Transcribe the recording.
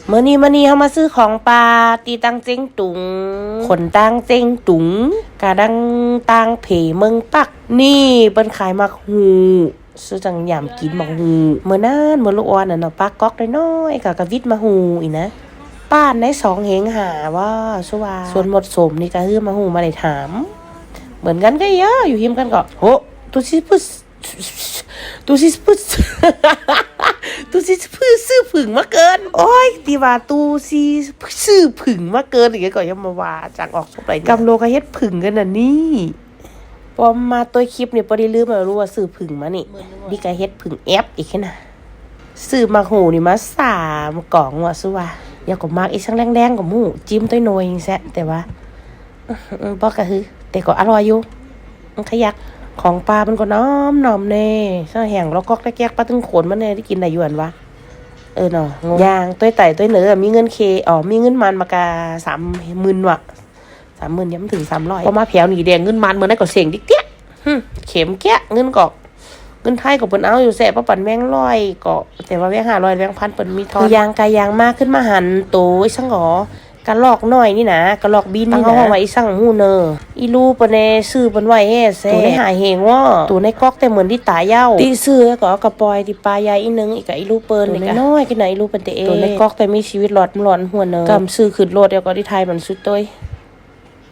เมื่อนี้เขามาซื้อของปลาตีตังเจ้งตุงขนตังเจ้งตุงกาดังตังเผเมืองปักนี่เป็นขายมักหูซื้อจังยามกินมักหูเมื่อนั้นเมื่อลูกอ่อนน่ะเนาะปลาก๊อกน้อยๆกะกะวิดมาหูอีนะป้านได้2 เหงหาว่าชัวส่วนหมดสมนี่ก็ฮือมาหูมาได้ถามเหมือนกันก็เยอะอยู่หิมกันก็โหตุซิพุสตุซิพุสตูซีซื้อผึ่งมาเกินโอ้ยตีว่าตูซีซื้อผึ่งมาเกินอีกก็ยังมาว่าจากออกสบไปกำโลก็เฮ็ดผึ่งกันน่ะนี่พอมาตัวคลิปเนี่ยบ่ได้ลืมมารู้ว่าซื้อผึ่งมานี่ก็เฮ็ดผึ่งแอปอีกแค่น่ะซื้อมาโหนี่มา3 กล่องว่าซุว่าอยากก็มากอีสังแดงๆกับหมูจิ้มต้อยหน่อยแซะแต่ว่าบ่ก็คือแต่ก็อร่อยอยู่ขยักของปลามันก็น้อมแน่ซะแห้งแล้วก็แก๊กปลาตึงโขนมันแน่ได้กินได้อยู่อันวะเนาะย่างต้อยไต่ต้อยเหนือมีเงินมีเงินมันมากา30,000ว่ะ30,000ยังไม่ถึง300พอมาแผวนี่แดงเงินมันเหมือนได้ก็เสียงดิ๊กเตี้ยเข็มแก๊เงินก็เงินไทยก็เปิ้นเอาอยู่แซ่บ่ปั่นแบงค์100ก็แต่ว่าแบงค์500แบงค์1,000เปิ้นมีทอนยางกายางมากขึ้นมาหันโตอีสังหอกะลอกน้อยนี่นะกะลอกบินนี่นะตั้งเอาไว้อีสังฮู้เนออีลูปะแน่ซื้อเปิ้นไว้แฮ่แซ่ตัวในหาเหงว่าตัวในก๊อกแต่เหมือนที่ตาเย้าตีซื้อก็เอากระปอยที่ปลาใหญ่อีนึงอีกก็อีลูเปิ้นนี่ก็น้อยกินไหนอีลูเปิ้นแต่เอตัวในก๊อกแต่มีชีวิตหลอดหัวเนอกำซื้อขึ้นรถเดี๋ยวก็ที่ไทยมันสุดต้ย